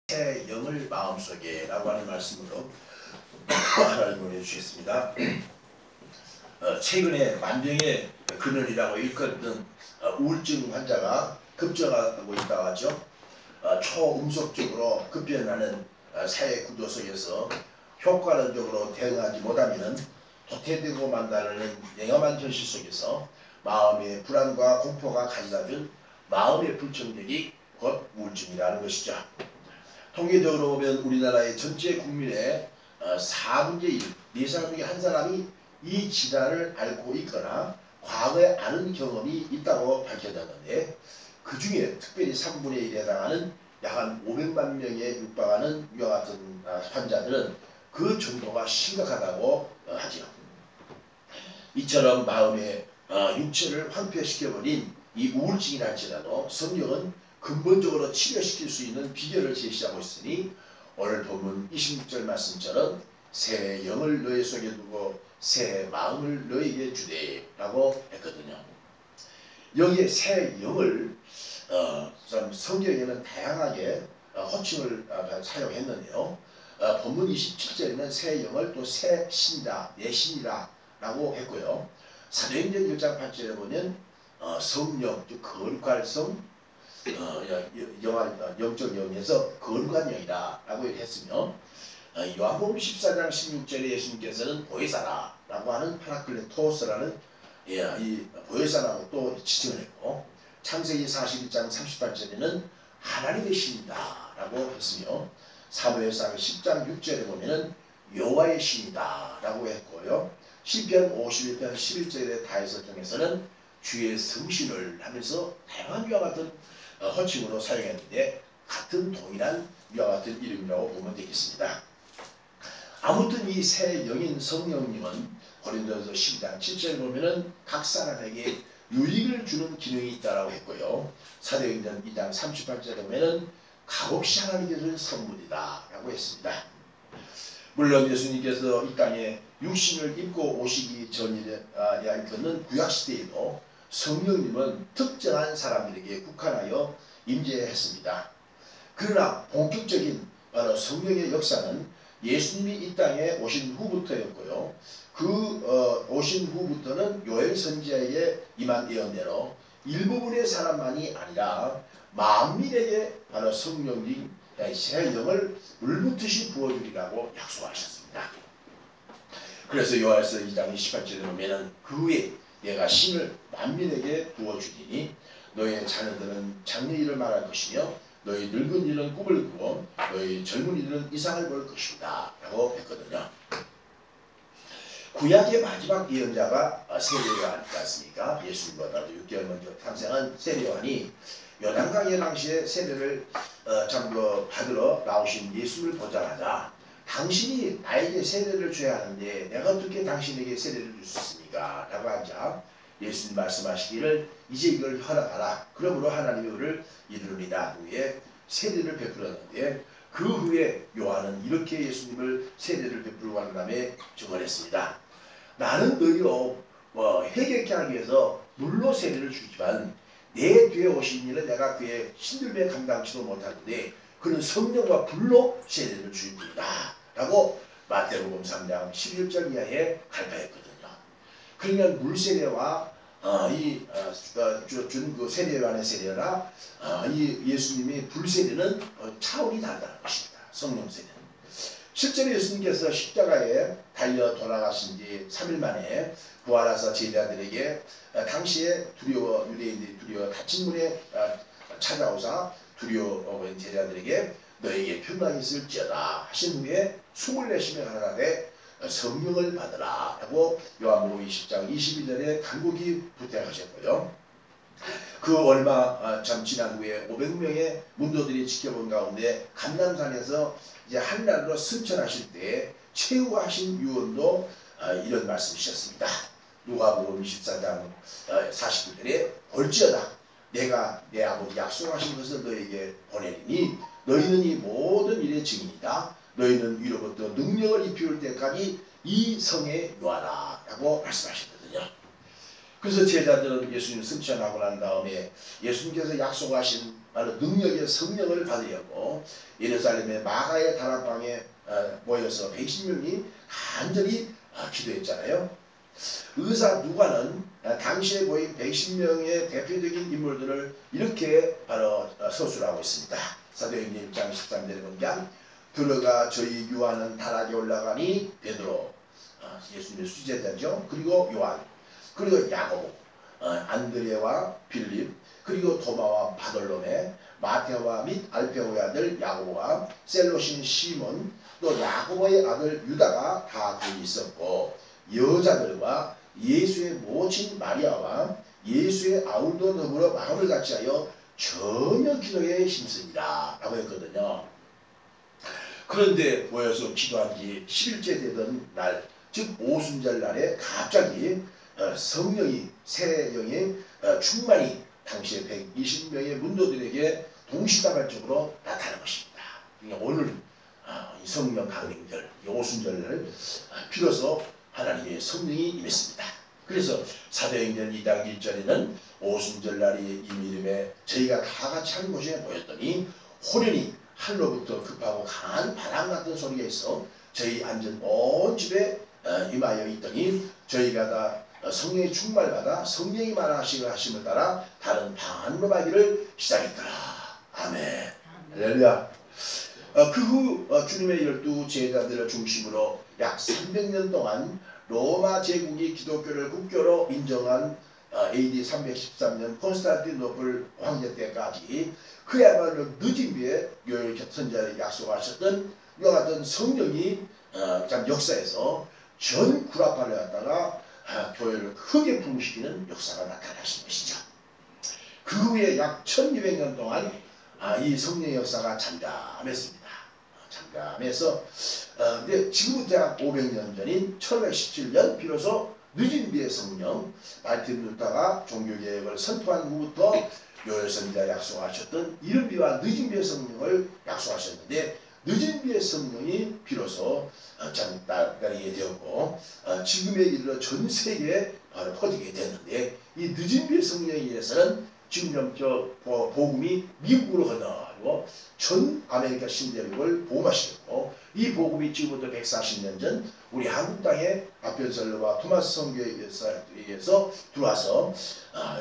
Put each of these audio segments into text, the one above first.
새 영을 마음속에 라고 하는 말씀으로 하나님 보내주셨습니다. 최근에 만병의 근원이라고 일컫는 우울증 환자가 급증하고 있다고 하죠. 초음속적으로 급변하는 사회 구조 속에서 효과적으로 대응하지 못하면 도태되고 만다는 냉엄한 현실 속에서 마음의 불안과 공포가 가져다 준 마음의 불정력이 곧 우울증이라는 것이죠. 통계적으로 보면 우리나라의 전체 국민의 4분의 1, 4사람 중에 한 사람이 이 질환을 앓고 있거나 과거에 아는 경험이 있다고 밝혀졌는데, 그 중에 특별히 3분의 1에 해당하는 약 한 500만 명에 육박하는 이와 같은 환자들은 그 정도가 심각하다고 하죠. 이처럼 마음의 육체를 황폐시켜버린 이 우울증이라 할지라도 성경은 근본적으로 치료시킬 수 있는 비결을 제시하고 있으니, 오늘 본문 26절 말씀처럼 새 영을 너희 속에 두고 새 마음을 너희에게 주되 라고 했거든요. 여기에 새 영을 성경에는 다양하게 호칭을 사용했는데요. 본문 27절에는 새 영을 또 새 신이다, 내 신이다 라고 했고요. 사도행전 1장 8절에 보면 성령, 즉 거룩할 성, 영적 영에서 거룩한 영이다 라고 했으며, 요한복음 14장 16절에 예수님께서는 보혜사라 라고 하는 파라클레토스라는 이 보혜사라고 또 지칭을 했고, 창세기 41장 38절에는 하나님의 신이다 라고 했으며, 사무엘상 10장 6절에 보면은 여호와의 신이다 라고 했고요. 시편 51편 11절의 다해서 중에서는 주의 성신을 하면서 다양한 이와 같은 호칭으로 사용했는데, 같은 동일한 이와 같은 이름이라고 보면 되겠습니다. 아무튼 이 새 영인 성령님은 고린도서 12장 7절에 보면은 각 사람에게 유익을 주는 기능이 있다라고 했고요. 사도행전 2장 38절에 보면은 값없이 하나님께 주는 선물이다 라고 했습니다. 물론 예수님께서 이 땅에 육신을 입고 오시기 전이야 일컫는 구약시대에도 성령님은 특정한 사람들에게 국한하여 임재했습니다. 그러나 본격적인 바로 성령의 역사는 예수님이 이 땅에 오신 후부터였고요. 오신 후부터는 요엘 선지자에게 임한 예언대로 일부분의 사람만이 아니라 만민에게 바로 성령님 새 영을 물붓듯이 부어주리라고 약속하셨습니다. 그래서 요한서 2장 28절에 보면은 그 후에 내가 신을 만민에게 부어주리니 너의 자녀들은 장래일을 말할 것이며 너희 늙은이들은 꿈을 꾸고 너희 젊은이들은 이상을 볼 것이다 라고 했거든요. 구약의 마지막 예언자가 세례요한이지 않습니까? 예수님보다도 6개월 먼저 탄생한 세례요한이 요단강의 당시에 세례를 받으러 나오신 예수를 보자마자 당신이 나에게 세례를 줘야 하는데 내가 어떻게 당신에게 세례를 줄 수 있습니까? 라고 하자 예수님 말씀하시기를 이제 이걸 허락하라. 그러므로 하나님의 의를 이루리라 후에 세례를 베풀었는데, 그 후에 요한은 이렇게 예수님을 세례를 베풀고 한 다음에 증언했습니다. 나는 너희로 회개케 하기 위해서 물로 세례를 주지만 내 뒤에 오신 이는 내가 그의 힘들매 감당치도 못하는데 그는 성령과 불로 세례를 주리이다 라고 마태복음 3장 11절 이하에 갈파했거든요. 그러면 물세례와 준 그 세례요한의 세례나 이 예수님의 불세례는 차원이 다르다는 것입니다. 성령 세례는. 실제로 예수님께서 십자가에 달려 돌아가신 지 3일 만에 부활하사 제자들에게 당시에 유대인들이 두려워 닫힌 문에 찾아오사 두려워한 제자들에게 너에게 평강이 있을지어다 하신 후에 숨을 내쉬며 가라사대 성령을 받으라 라고 요한복음 20장 22절에 간곡히 부탁하셨고요. 그 얼마 참 지난 후에 500명의 문도들이 지켜본 가운데 감람산에서 이제 한날로 승천하실 때 최후하신 유언도 이런 말씀이셨습니다. 누가복음 24장 49절에 볼지어다 내가 내 아버지 약속하신 것을 너에게 보내리니 너희는 이 모든 일의 증인이다. 너희는 위로부터 능력을 입히울 때까지 이 성에 요하라 라고 말씀하셨거든요. 그래서 제자들은 예수님 승천하고 난 다음에 예수님께서 약속하신 바로 능력의 성령을 받으려고 예루살렘의 마가의 다락방에 모여서 110명이 간절히 기도했잖아요. 의사 누가는 당시에 보인 110명의 대표적인 인물들을 이렇게 바로 서술하고 있습니다. 사도행전 1장 13절에 보면 들어가 저희 요한은 다락에 올라가니 베드로, 예수님의 수제자죠. 그리고 요한, 그리고 야고보, 안드레와 빌립, 그리고 도마와 바돌로메, 마테오와 및 알페오의 아들 야고보와 셀로신 시몬, 또 야고보의 아들 유다가 다 거기 있었고 여자들과 예수의 모친 마리아와 예수의 아울도 더불어 마음을 같이하여 전혀 기도에 힘씁니다 라고 했거든요. 그런데 모여서 기도한 지 10일째 되던 날, 즉 오순절 날에 갑자기 성령이 새 영의 충만이 당시에 120명의 문도들에게 동시다발적으로 나타난 것입니다. 그러니까 오늘 이 성령 강림절, 이 오순절을 비로소 하나님의 성령이 임했습니다. 그래서 사도행전 2장 1절에는 오순절날이 이미름에 저희가 다 같이 한 곳에 모였더니 호련히 하늘로부터 급하고 강한 바람 같은 소리가 있어 저희 앉은 온 집에 임하여 있더니 저희가 다 성령의 충만받아 성령이 말하시고 하심을 따라 다른 방 안으로 가기를 시작했더라. 아멘. 할렐루야. 그 후 주님의 12 제자들을 중심으로 약 300년 동안 로마 제국이 기독교를 국교로 인정한 AD 313년 콘스탄티노플 황제 때까지 그야말로 늦은 비에 요엘 선지자에게 약속하셨던 이와 같은 성령이 참 역사에서 전 구라파를 갖다가 교회를 크게 부흥시키는 역사가 나타나신 것이죠. 그 후에 약 1200년 동안 이 성령의 역사가 잠잠했습니다. 잠잠해서 근데 지금부터 약 500년 전인 1517년 비로소 늦은 비의 성령 마르틴 루터가 종교개혁을 선포한 후부터 요엘 선지자 약속하셨던 이른 비와 늦은 비의 성령을 약속하셨는데 늦은 비의 성령이 비로소 나타나게 되었고 지금에 이르러 전 세계에 바로 퍼지게 됐는데 이 늦은 비의 성령에 의해서는 지금 복음이 미국으로 건너가고 전 아메리카 신대륙을 복음화시켰고 이 복음이 지금부터 140년 전 우리 한국 땅에 아편설로와 토마스 선교에 의해서 들어와서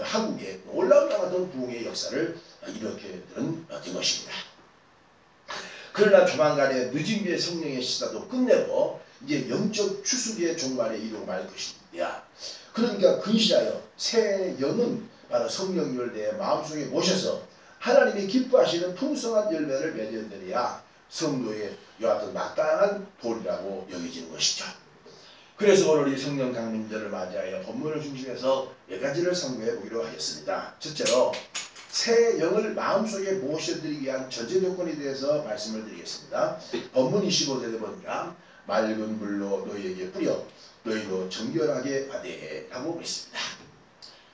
한국에 놀라운 같은 부흥의 역사를 이렇게 된 것입니다. 그러나 조만간에 늦은 비의 성령의 시사도 끝내고 이제 영적 추수기의 종말에 이르고 말 것입니다. 그러니까 근시하여 새 영은 바로 성령을 내 마음속에 모셔서 하나님이 기뻐하시는 풍성한 열매를 맺어드려야 성도의 이와 같은 마땅한 도리라고 여겨지는 것이죠. 그래서 오늘 이 성령 강림절을 맞이하여 본문을 중심해서 몇 가지를 상고해 보기로 하겠습니다. 첫째로 새 영을 마음속에 모셔드리기 위한 전제 조건에 대해서 말씀을 드리겠습니다. 본문 25절에 보니까 맑은 물로 너희에게 뿌려 너희도 정결하게 하되 라고 했습니다.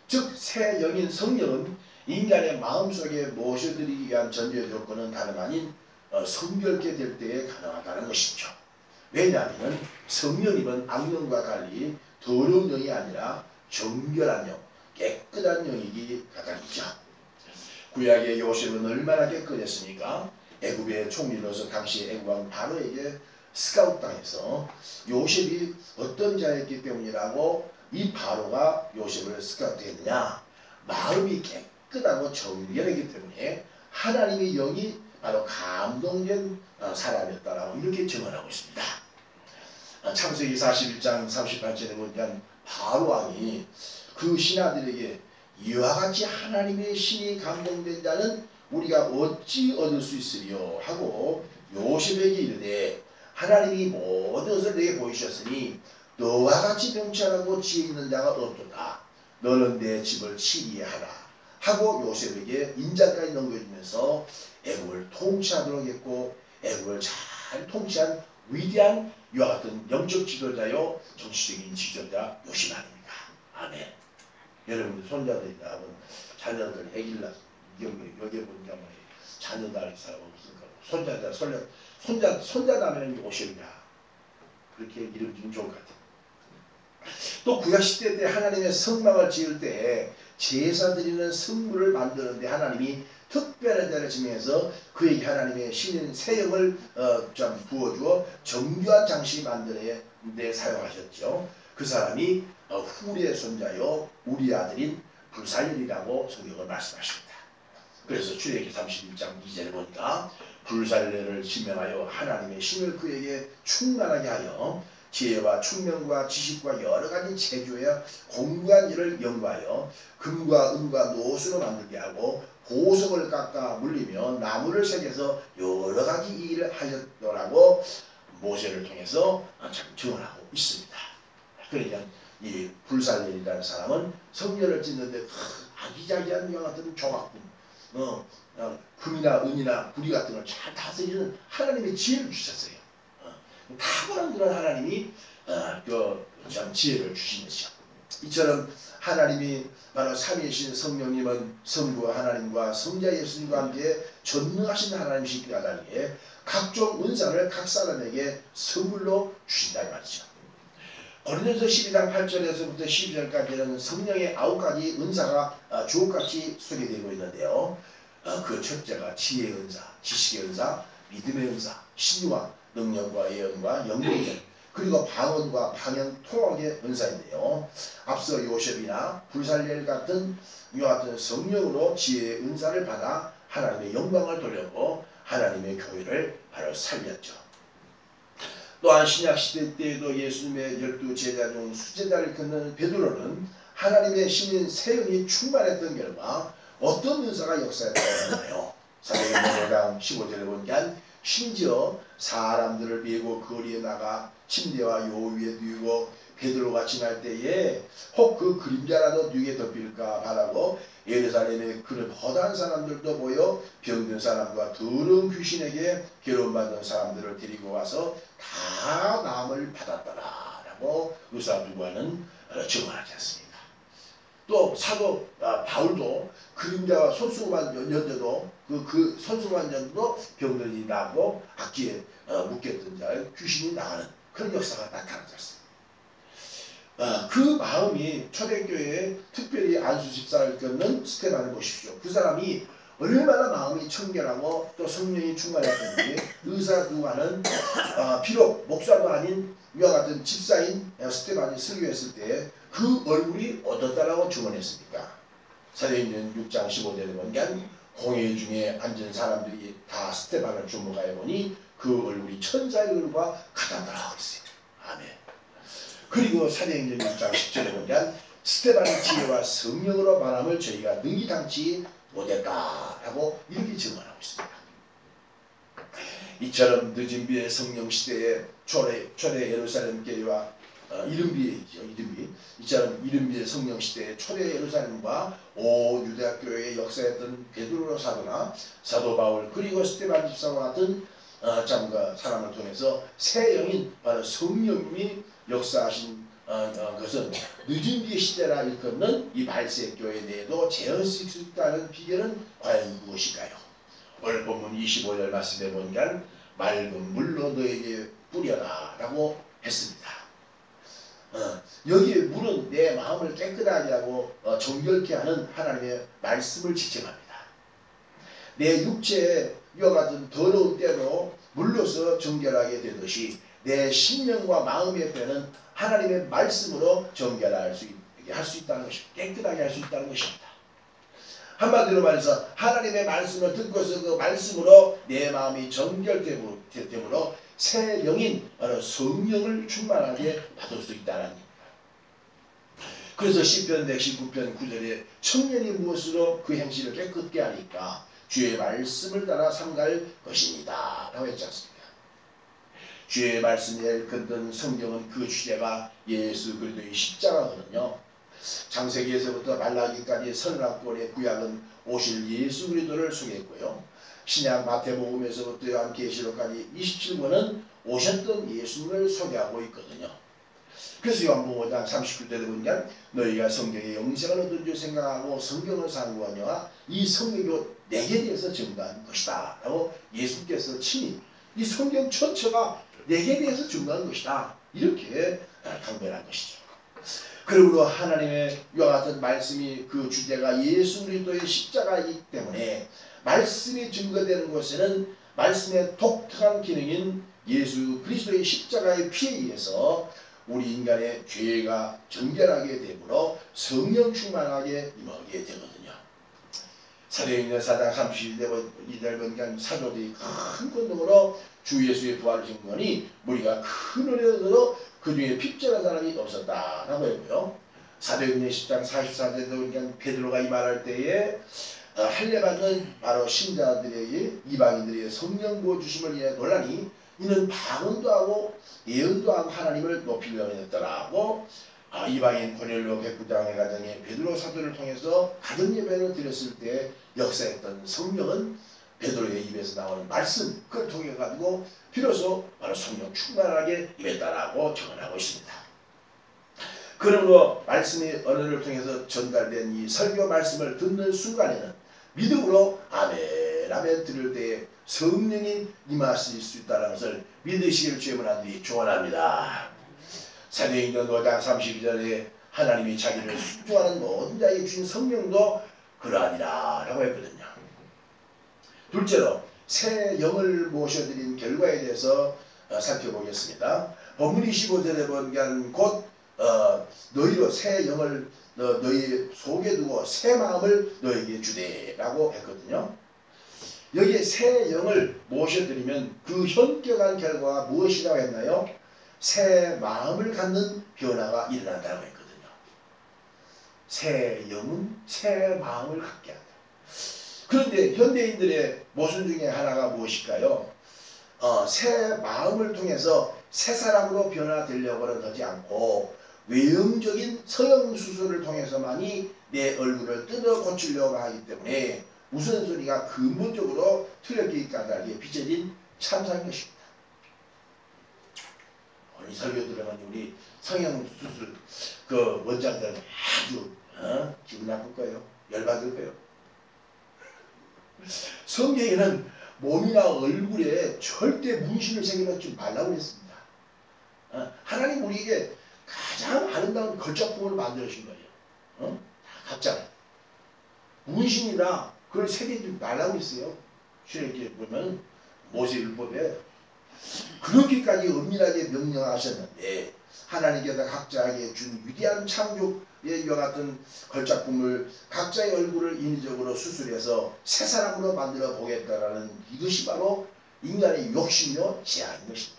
즉 새 영인 성령은 인간의 마음속에 모셔드리기 위한 전제 조건은 다름 아닌 성결케 될 때에 가능하다는 것이죠. 왜냐하면 성령님은 악령과 달리 더러운 영이 아니라 정결한 영, 깨끗한 영이기 마땅이죠. 구약의 요셉은 얼마나 깨끗했습니까? 애굽의 총리로서 당시 애굽왕 바로에게 스카웃당해서 요셉이 어떤 자였기 때문이라고 이 바로가 요셉을 스카웃했느냐? 마음이 깨끗하고 정결하기 때문에 하나님의 영이 바로 감동된 사람이었다라고 이렇게 증언하고 있습니다. 창세기 41장 38절에 보면 바로 왕이 그 신하들에게 이와 같이 하나님의 신이 감동된 자는 우리가 어찌 얻을 수 있으리요 하고 요셉에게 이르되 하나님이 모든 것을 내게 보이셨으니 너와 같이 병치하라고 지혜 있는 자가 없도다. 너는 내 집을 치리에 하라 하고 요셉에게 인자까지 넘겨주면서 애굽을 통치하도록 했고 애굽을 잘 통치한 위대한 이와 같은 영적 지도자요 정치적인 지도자 요셉 아닙니까? 아멘. 여러분들 손자들이나 하면 자녀들 애기를 낳고 여기 보니까 뭐 자녀들 할 사람 없으니까 손자 나면 요셉이야. 그렇게 이름 지으면 좋을 것 같아요. 또 구약시대 때 하나님의 성막을 지을 때 제사 드리는 성물을 만드는데 하나님이 특별한 자를 지명해서 그에게 하나님의 신인 새 영을 좀 부어주어 정교한 장식 만드는 데 사용하셨죠. 그 사람이 후리의 손자요 우리 아들인 불살렐이라고 성경을 말씀하십니다. 그래서 출애굽기 31장 2절에 보니까 불살렐을 지명하여 하나님의 신을 그에게 충만하게 하여 지혜와 총명과 지식과 여러가지 제조에 공부한 일을 연구하여 금과 은과 노수로 만들게 하고 보석을 깎아 물리며 나무를 새겨서 여러가지 일을 하였더라고 모세를 통해서 증언하고 있습니다. 그러니까 이 불살렐이라는 사람은 성전을 짓는데 아기자기한 것 같은 조각품 금이나 은이나 구리 같은 걸 잘 다스리는 하나님의 지혜를 주셨어요. 탁월한 그런 하나님이 참 지혜를 주신 것이죠. 이처럼 하나님이 바로 삼위이신 성령님은 성부 하나님과 성자 예수님과 함께 전능하신 하나님이시기 때문에 각종 은사를 각 사람에게 선물로 주신다 이 말이죠. 고린도서 12장 8절에서부터 12절까지는 성령의 9가지 은사가 주옥같이 소개되고 있는데요. 그 첫째가 지혜의 은사, 지식의 은사, 믿음의 은사, 신유와 능력과 예언과 영능력, 그리고 방언과 방언 통역의 은사인데요. 앞서 요셉이나 불살렐 같은 이와 같은 성령으로 지혜의 은사를 받아 하나님의 영광을 돌렸고 하나님의 교회를 바로 살렸죠. 또한 신약시대 때에도 예수님의 12제자 중 수제자를 걷는 베드로는 하나님의 신인 새 영이 충만했던 결과 어떤 은사가 역사했다고 하나요? 사도행전 5장 15절에 보니까 심지어 사람들을 메고 거리에 나가 침대와 요 위에 누이고 베드로가 지날 때에 혹 그 그림자라도 누게 덮일까 바라고 예루살렘에 그를 허다한 사람들도 모여 병든 사람과 더러운 귀신에게 괴로움받는 사람들을 데리고 와서 다 나음을 받았더라 라고 의사두관은 증언하지 않습니까? 또 사도 바울도 그림자와 손수만 연전도 그 손수만 연전도 병들이 나고 악기에 묶였던 자의 귀신이 나가는 그런 역사가 나타나지 않습니다. 그 마음이 초대교회에 특별히 안수 집사를 겪는 스테반을 보십시오. 그 사람이 얼마나 마음이 청결하고 또 성령이 충만했던지 의사두관은 비록 목사도 아닌 이와 같은 집사인 스테반이 설교했을 때 그 얼굴이 어떻다라고 증언했습니까? 사도행전 6장 15절에 보면 공회 중에 앉은 사람들이 다 스테반을 주목하여 보니 그 얼굴이 천사의 얼굴과 같았더라고 했어요. 아멘. 그리고 사도행전 6장 10절에 보면 스테반의 지혜와 성령으로 말함을 저희가 능히 당치 못했다라고 이렇게 증언하고 있습니다. 이처럼 늦은 비의 성령 시대에 초대 예루살렘 교회와 이른비에죠. 이른비. 이처럼 이른비의 성령 시대에 초대 예루살렘과 유대학 교회의 역사했던 베드로 사도나 사도 바울 그리고 스테반 집사와 같은 사람을 통해서 새 영인 바로 성령님이 역사하신 것은 늦은 비의 시대라 일컫는 이 발색 교회 내에도 재현할 수 있다는 비결은 과연 무엇일까요? 오늘 본문 25절 말씀에 보니까 맑은 물로 너에게 뿌려라 라고 했습니다. 여기에 물은 내 마음을 깨끗하게 하고 정결케 하는 하나님의 말씀을 지칭합니다. 내 육체에 이와 같은 더러운 때로 물로서 정결하게 되듯이 내 심령과 마음의 때는 하나님의 말씀으로 정결할 수 있게 할 수 있다는 것입니다. 깨끗하게 할 수 있다는 것입니다. 한마디로 하나님의 말씀을 듣고서 그 말씀으로 내 마음이 정결되므로 새 영인 바로 성령을 충만하게 받을 수 있다는 겁니다. 그래서 시편 119편 9절에 청년이 무엇으로 그 행실을 깨끗게 하니까 주의 말씀을 따라 삼갈 것입니다 라고 했지 않습니까? 주의 말씀에 걷는 성경은 그 주제가 예수 그리스도의 십자가거든요. 창세기에서부터 말라기까지 선악권의 구약은 오실 예수 그리스도를 소개했고요. 신약 마태복음에서부터 요한계시록까지 27권은 오셨던 예수님을 소개하고 있거든요. 그래서 요한복음 5장 39절에 보니까 너희가 성경에 영생을 얻은 줄 생각하고 성경을 상고하냐 이 성경이 내게 대해서 증거한 것이다 라고 예수께서 친히 이 성경 전체가 내게 대해서 증거한 것이다 이렇게 강변한 것이죠. 그러므로 하나님의 이와 같은 말씀이 그 주제가 예수 그리스도의 십자가이기 때문에 말씀이 증거되는 곳에는 말씀의 독특한 기능인 예수 그리스도의 십자가의 피에 의해서 우리 인간의 죄가 정결하게 되므로 성령 충만하게 임하게 되거든요. 사도행전 4장 32절 보니까 사도들이 큰 권능으로 주 예수의 부활을 증거하니 무리가 큰 은혜를 얻어 그 중에 핍절한 사람이 없었다라고 했고요. 사도행전 10장 44절에 보니까 베드로가 이 말할 때에 할례받는 바로 신자들에게 이방인들의 성령 부어 주심을 위해 논란이 이는 방언도 하고 예언도 하고 하나님을 높이려고 했더라고. 이방인 고넬료 백부장의 가정에 베드로 사도를 통해서 가정 예배를 드렸을 때 역사했던 성령은 베드로의 입에서 나오는 말씀 그걸 통해 가지고 비로소 바로 성령 충만하게 임했다라고 증언하고 있습니다. 그러므로 말씀의 언어를 통해서 전달된 이 설교 말씀을 듣는 순간에는 믿음으로 아멘 아멘 들을 때에 성령이 임하실 수 있다는 것을 믿으시기를 주의 문안들이 축원합니다. 사도행전 5장 32절에 하나님이 자기를 순종하는 모든 자에게 주신 성령도 그러하니라 라고 했거든요. 둘째로 새 영을 모셔드린 결과에 대해서 살펴보겠습니다. 본문 25절에 보면 곧 너희로 새 영을 너희 속에 두고 새 마음을 너희에게 주되라고 했거든요. 여기에 새 영을 모셔드리면 그 현격한 결과가 무엇이라고 했나요? 새 마음을 갖는 변화가 일어난다고 했거든요. 새 영은 새 마음을 갖게 한다. 그런데 현대인들의 모순 중에 하나가 무엇일까요? 새 마음을 통해서 새 사람으로 변화되려고는 하지 않고 외형적인 성형수술을 통해서만이 내 얼굴을 뜯어 고치려고 하기 때문에 우선순위가 근본적으로 틀렸기 까닭에 빚어진 참사인 것입니다. 오늘 설교 들어가니 우리 성형수술 그 원장들은 아주 기분 나쁠 거예요. 열받을 거예요. 성경에는 몸이나 얼굴에 절대 문신을 새겨놓지 말라고 했습니다. 하나님 우리에게 가장 아름다운 걸작품을 만들어주신 거예요. 각자 문신이나 그걸 새기지 말라고 했어요. 출애굽기에 보면 모세율법에 그렇게까지 엄밀하게 명령하셨는데 하나님께서 각자에게 준 위대한 창조의 이와 같은 걸작품을 각자의 얼굴을 인위적으로 수술해서 새 사람으로 만들어 보겠다라는 이것이 바로 인간의 욕심이요 제한인 것입니다.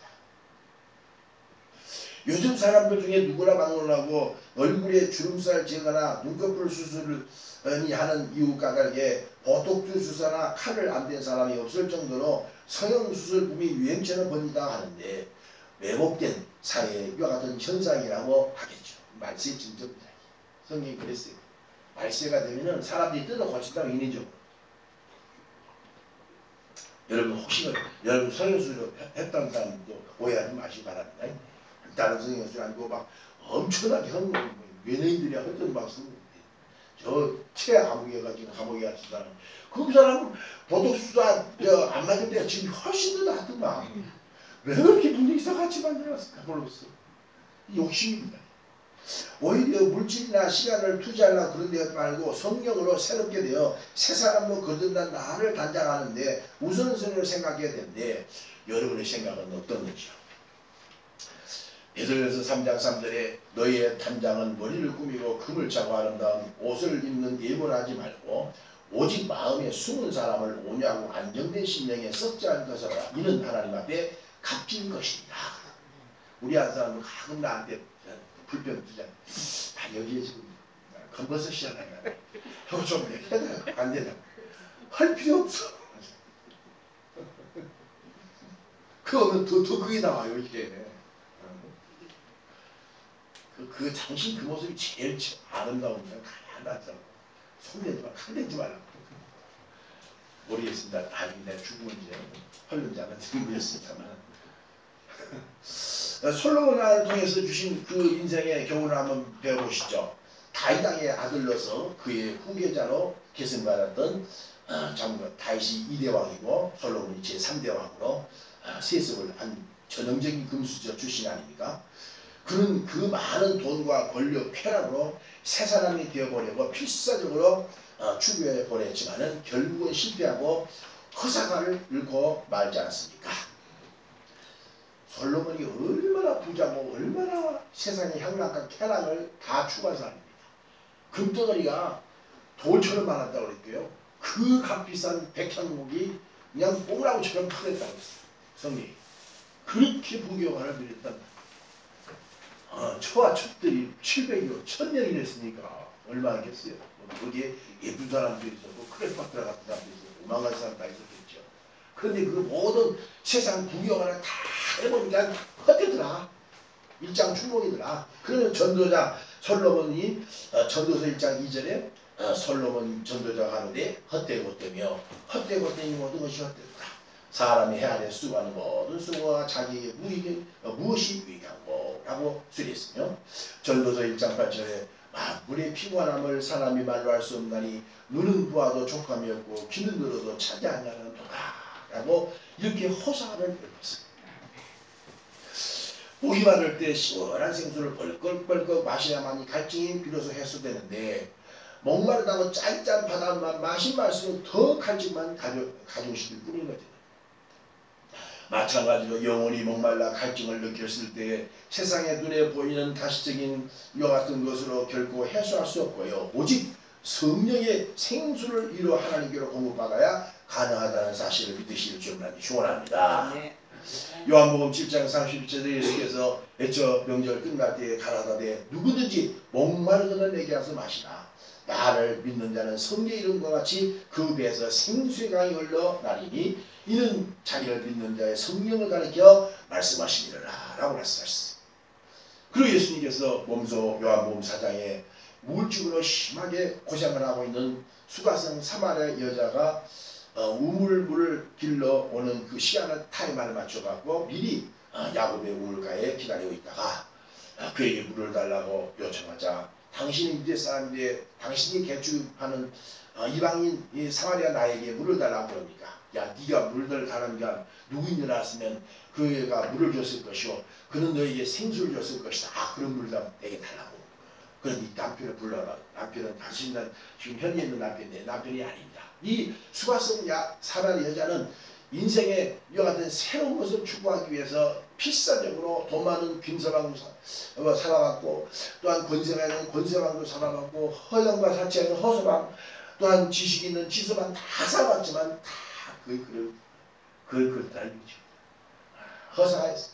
요즘 사람들 중에 누구나 막론하고 얼굴에 주름살 제거나 눈꺼풀 수술을 하는 이유 까닭에 보톡스 주사나 칼을 안 댄 사람이 없을 정도로 성형수술 붐이 유행처럼 번지다 하는데 왜곡된 사회의 이와 같은 현상이라고 하겠죠. 말세의 증거입니다. 성경이 그랬어요. 말세가 되면은 사람들이 뜯어 고친다고 인위적으로. 여러분 혹시 여러분 성형수술 했다는 사람도 오해하지 마시기 바랍니다. 다른 성형수술 아니고 막 엄청나게 한 연예인들이 하던 막 저 최암흑에 가지고 감옥에 갇힌 사람 그 사람은 보톡스가 안 맞을 때 지금 훨씬 더 낫더만 왜 그렇게 분위기서 같이 만들어놨을까 모르겠어. 욕심입니다. 오히려 물질이나 시간을 투자하려 그런 데 말고 성령으로 새롭게 되어 새 사람으로 거듭난 나를 단장하는데 우선순위를 생각해야 되는데 여러분의 생각은 어떤지요? 베드로전서 3장 3절에 너희의 단장은 머리를 꾸미고 금을 차고 아름다운 옷을 입는 예보를 하지 말고 오직 마음에 숨은 사람을 온유하고 안정된 심령에 썩지 않은 것으로 이는 하나님 앞에 값진 것이다. 우리 한 사람은 가끔 나한테 불평 주잖아. 여기에 지금 검버섯이잖아요. 형 좀 해야 안 되나? 할 필요 없어. 그거는 더 크게 나와요 이게. 그 당신 그 모습이 제일 아름다운 건 가만히 앉아. 손대지 마, 칼대지 말라고. 모르겠습니다. 나중에 내가 죽으면 이제 헐는지 안 하는지 모르겠습니다만. 솔로몬을 통해서 주신 그 인생의 교훈을 한번 배워보시죠. 다윗왕의 아들로서 그의 후계자로 계승받았던 장군 다윗이 2대 왕이고 솔로몬이 제3대 왕으로 세습을 한 전형적인 금수저 출신 아닙니까? 그는 그 많은 돈과 권력, 쾌락으로 새 사람이 되어보려고 필사적으로 추구해 보냈지만은 결국은 실패하고 허사가를 잃고 말지 않았습니까? 솔로몬이 얼마나 부자고 얼마나 세상의 향락과 쾌락을 다 추구한 사람입니다. 금덩어리가 돌처럼 많았다고 그랬고요. 그 값비싼 백향목이 그냥 뽕나무처럼 크겠다고 했어요. 성경이. 그렇게 부귀영화를 누렸단 말이에요. 초와 첩들이 700여 1000년이 됐으니까 얼마나 겠어요. 거기에 예쁜 사람도 있었고 크레파트라 같은 사람도 있었고 오만한 사람 다 있었겠죠. 그런데 그 모든 세상 부귀영화를 다 해보니까 헛되더라. 일장 충동이더라. 그러면 전도자 솔로몬이 전도서 1장 2절에 솔로몬 전도자가 하는데 헛되고 헛되며 헛되고 헛되니 모든 것이 헛되더라. 사람이 헤아려 수고하는 모든 수고가 자기에게 무엇이 유익하고 라고 수리했으며 전도서 1장 8절에 만물의 피곤함을 사람이 말로 할 수 없나니 눈은 보아도 족함이 없고 귀는 들어도 차지하지 않는도다 라고 이렇게 호사를 읊었습니다. 보기 많을 때 시원한 생수를 뻘꺽뻘꺽 마셔야만이 갈증이 비로소 해소되는데 목마르다고 짠짠 바다만 마실수록 더 갈증만 가져오실 뿐인 거죠. 마찬가지로 영혼이 목말라 갈증을 느꼈을 때 세상의 눈에 보이는 가시적인 이와 같은 것으로 결코 해소할 수 없고요. 오직 성령의 생수를 이루 하나님께로 공급받아야 가능하다는 사실을 믿으시길 주님께 축원합니다. 네. 요한복음 7장 31절에 예수께서 애처 명절 끝날 때에 가라사대 누구든지 목마르거든 내게 와서 마시라. 나를 믿는 자는 성경의 이름과 같이 그 배에서 생수의 강이 흘러 나리니 이는 자기를 믿는 자의 성령을 가리켜 말씀하시니라 라고 말씀하셨어요. 그리고 예수님께서 몸소 요한복음 4장에 우울증으로 심하게 고생을 하고 있는 수가성 사마리아 여자가 우물물을 길러 오는 그 시간을 타임을 맞춰갖고 미리 야곱의 우물가에 기다리고 있다가 그에게 물을 달라고 요청하자 당신이 유대 사람인데 당신이 개축하는 이방인 이 사마리아 나에게 물을 달라고 그럽니까? 야 네가 물을 달라는 게 누구인 줄 알았으면 그 애가 물을 줬을 것이요 그는 너에게 생수를 줬을 것이다. 그런 물을 내게 달라고. 그러니 남편을 불러라. 남편은 당신은 지금 현재 있는 남편인데 남편이 아닙니다. 이 수가성 사마리아 여자는 인생에 이와 같은 새로운 것을 추구하기 위해서 필사적으로 돈 많은 빈서방도 살아갔고 또한 권세가 있는 권세방도 살아갔고 허영과 사치가 있는 허서방 또한 지식이 있는 지서방 다 살아봤지만 다 그걸 따르죠. 허사가 있어.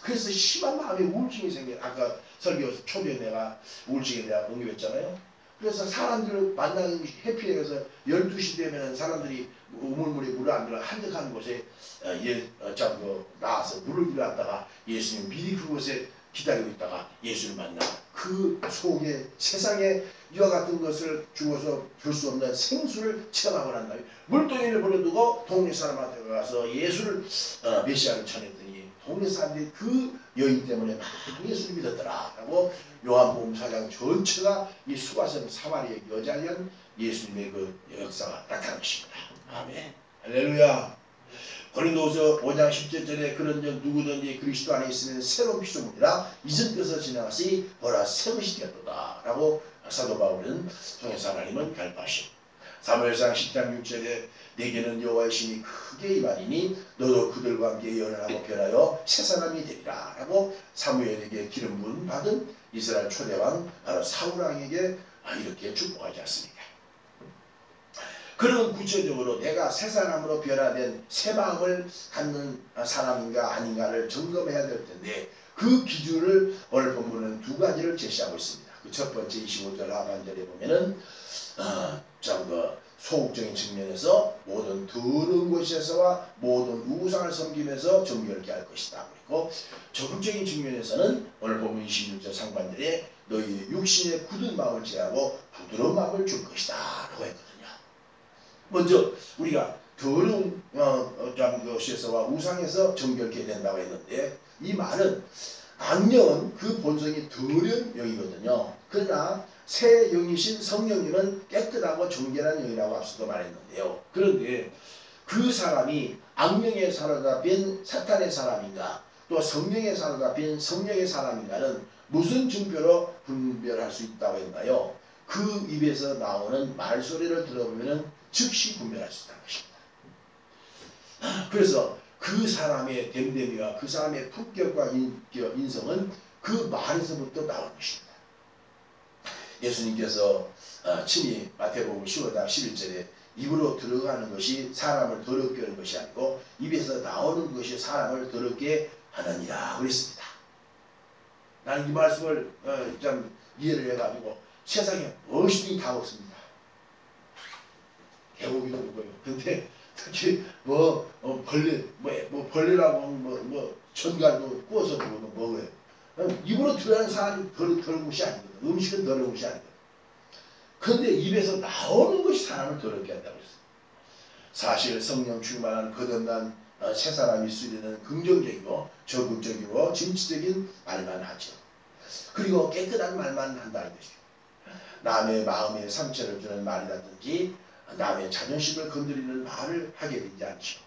그래서 심한 마음의 우울증이 생겨요. 아까 설교 초기에 내가 우울증에 대한 언급했잖아요. 그래서 사람들을 만나는 해피에서 12시 되면 사람들이 우물물에 물을 안 들어 한적한 곳에 나와서 물을 기다렸다가 예수님 미리 그곳에 기다리고 있다가 예수를 만나 그 속에 세상에 이와 같은 것을 주어서 줄 수 없는 생수를 체험하고 난 다음에 물동이를 버려두고 동네 사람한테 가서 예수를 메시아를 전했더니 동네 사람들이 그 여인 때문에 막 예수를 믿었더라 라고 요한복음 4장 전체가 이 수가성 사마리아 여자에 대한 예수님의 그 역사가 나타난 것입니다. 아멘. 할렐루야. 고린도후서 5장 17절에 그런즉 누구든지 그리스도 안에 있으면 새로운 피조물이라 이전 것을 지나갔으니 보라 새 것이 되었도다 라고 사도 바울은 통해서 하나님은 갈파하시오. 사무엘상 10장 6절에 내게는 여호와의 신이 크게 임하리니 너도 그들과 함께 예언하고 변하여 새 사람이 되리라 라고 사무엘에게 기름 부음 받은 이스라엘 초대왕 바로 사울왕에게 이렇게 축복하지 않습니까? 그런 구체적으로 내가 새 사람으로 변화된 새 마음을 갖는 사람인가 아닌가를 점검해야 될 텐데 그 기준을 오늘 본문은 두 가지를 제시하고 있습니다. 그 첫 번째 25절 하반절에 보면은 소극적인 측면에서 모든 더러운 곳에서와 모든 우상을 섬기면서 정결케 할 것이다. 그리고 적극적인 측면에서는 오늘 본문 26절 상반절에 너희 육신의 굳은 마음을 제하고 부드러운 마음을 줄 것이다 라고 했거든요. 먼저 우리가 더러운 것에서와 우상에서 정결케 된다고 했는데 이 말은 악령은 그 본성이 더러운 영이거든요. 그러나 새 영이신 성령님은 깨끗하고 정결한 영이라고 앞서도 말했는데요. 그런데 그 사람이 악령의 사로잡힌 사탄의 사람인가 또 성령의 사로잡힌 성령의 사람인가는 무슨 증표로 분별할 수 있다고 했나요? 그 입에서 나오는 말소리를 들어보면 즉시 분별할 수 있다는 것입니다. 그래서 그 사람의 됨됨이와 그 사람의 품격과 인성은 그 말에서부터 나오는 것입니다. 예수님께서 친히 마태복음 15장 11절에 입으로 들어가는 것이 사람을 더럽게 하는 것이 아니고 입에서 나오는 것이 사람을 더럽게 하느니라 그랬습니다. 나는 이 말씀을 좀 이해를 해가지고 세상에 무엇이든 다 먹습니다. 개고기도 먹어요. 근데 특히 벌레라고 전갈도 구워서 먹어요. 입으로 들어가는 사람이 더러운 것이 아니거든. 음식은 더러운 것이 아니거든. 그런데 입에서 나오는 것이 사람을 더럽게 한다고 했어요. 사실 성령 충만한 거듭난 새 사람이 쓰리는 긍정적이고 적극적이고 진취적인 말만 하죠. 그리고 깨끗한 말만 한다는 것이죠. 남의 마음에 상처를 주는 말이라든지 남의 자존심을 건드리는 말을 하게 되지 않죠.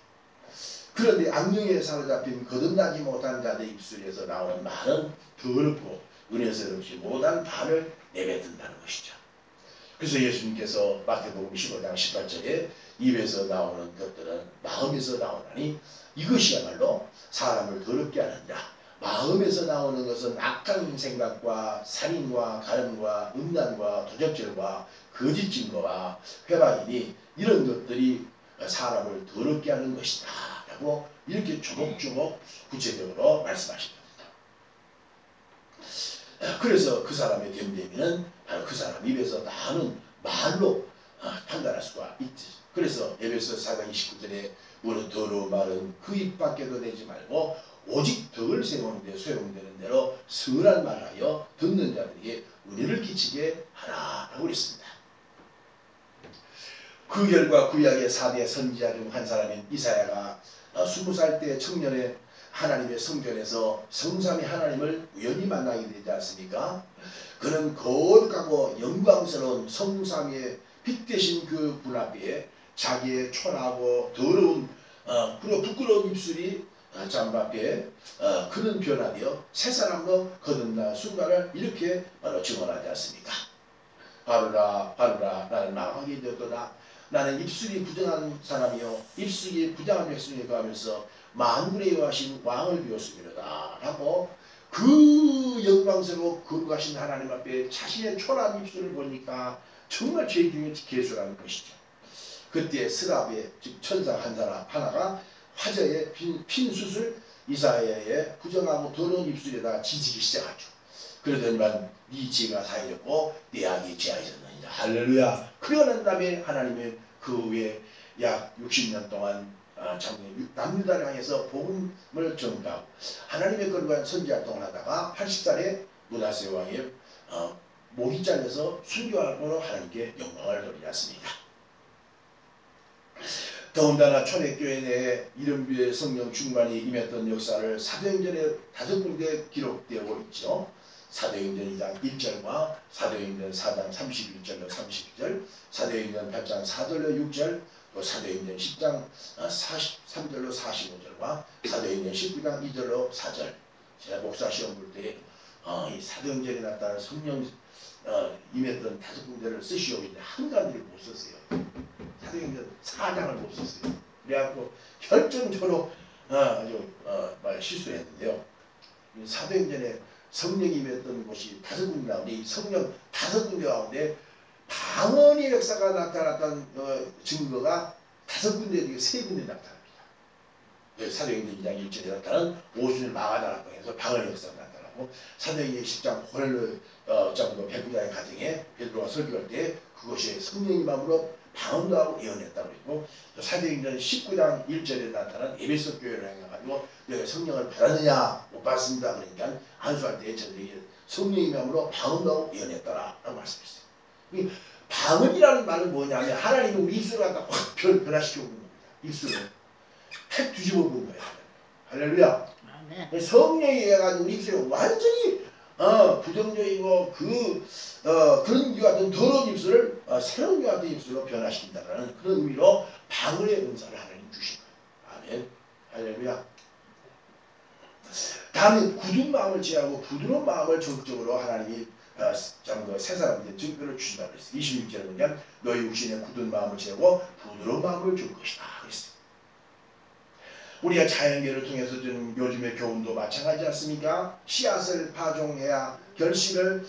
그런데 악령에 사로잡힌 거듭나지 못한 자들의 입술에서 나오는 말은 더럽고 은혜스럽지 못한 말을 내뱉는다는 것이죠. 그래서 예수님께서 마태복음 15장 18절에 입에서 나오는 것들은 마음에서 나오나니 이것이야말로 사람을 더럽게 하느니라. 마음에서 나오는 것은 악한 생각과 살인과 가늠과 음란과 도적질과 거짓 증거와 회방이니 이런 것들이 사람을 더럽게 하는 것이다 라고 이렇게 조목조목 구체적으로 말씀하십니다. 그래서 그 사람의 됨됨이는 바로 그 사람 입에서 나오는 말로 판단할 수가 있지. 그래서 에베소 4장 29절에 우리 더러운 말은 그 입 밖에도 내지 말고 오직 덕을 세우는 데 소용되는 대로 선한 말하여 듣는 자들에게 은혜를 끼치게 하라라고 그랬습니다. 그 결과 구약의 4대 선지자 중 한 사람인 이사야가 20살 때 청년의 하나님의 성전에서 성삼위 하나님을 우연히 만나게 되지 않습니까? 그는 거룩하고 영광스러운 성삼위의 빛 대신 그 분 앞에 자기의 초라하고 더러운 그리고 부끄러운 입술이 잠바에 그는 변화되어 새 사람으로 거듭난 순간을 이렇게 바로 증언하지 않습니까? 바로라 바로라 나는 망하게 되었도다. 나는 입술이 부정한 사람이요 입술이 부정한 백성이고 하면서 만군의 여호와신 왕을 비웠음이로다 라고 그 영광스럽고 거룩하신 하나님 앞에 자신의 초라한 입술을 보니까 정말 죄 중에 개수라는 것이죠. 그때 스랍의 즉 천사 한 사람 하나가 화제에 핀 숯을 이사야의 부정하고 더러운 입술에다 지지기 시작하죠. 그러더니만 네 죄가 사해졌고 네 악이 제하였느니라. 할렐루야. 그러고 난 다음에 하나님의 그 후에 약 60년 동안 남유다를 향해서 복음을 전가하고 하나님의 거룩한 선지 활동을 하다가 80살에 므낫세 왕의 목이 잘려서 순교함으로 하나님께 영광을 돌리지 않습니다. 더군다나 초대교회 내에 이른비의 성령 충만이 임했던 역사를 사도행전에 5군데 기록되고 있죠. 사도행전 2장 1절과 사도행전 4장 31절로 32절, 사도행전 8장 4절로 6절, 또 사도행전 10장 43절로 45절과 사도행전 19장 2절로 4절. 제가 목사 시험 볼 때 이 사도행전에 나타난 성령 임했던 5군데를 쓰시오는데 한 가지를 못 썼어요. 사도행전 4장을 못 썼어요. 그래갖고 결정적으로 아주 실수했는데요. 사도행전에 성령이 임했던 곳이 5군데 가운데 이 성령 5군데 가운데 방언의 역사가 나타났던 증거가 5군데 중에 3군데 나타납니다. 사도행전 2장 1절에 나타난 오순절 마가다라 통해서 방언의 역사가 나타나고 사도행전 10장 호렐로 장로 백부장의 가정에 베드로가 설교할 때 그것이 성령의 마음으로 방언도 하고 예언했다고 했고 사도행전 19장 1절에 나타난 에베소 교회를 향해가지고 너희가 성령을 받았느냐 못 받았습니다. 그러니까 안수할 때 저들에게 성령의 마음으로 방언도 하고 예언했더라 라고 말씀했어요. 방언이라는 말은 뭐냐면 하나님이 우리 입술을 갖다 확 변화시켜 보는 겁니다. 입술을 팩 뒤집어 보는 거예요. 할렐루야. 성령이 해가지고 우리 입술을 완전히 부정적이고 그런 것 같은 더러운 입술을 새로운 것 같은 입술로 변화시킨다는 그런 의미로 방언의 은사를 하나님 주신 거예요. 아멘. 할렐루야. 다음에 굳은 마음을 제하고 부드러운 마음을 적극적으로 하나님이 새 사람들의 증거를 주신다고 그랬어요. 26절에 보면 너희 육신의 굳은 마음을 채우고 부드러운 마음을 줄 것이다 그랬어요. 우리가 자연계를 통해서 지금 요즘의 교훈도 마찬가지지 않습니까? 씨앗을 파종해야 결실을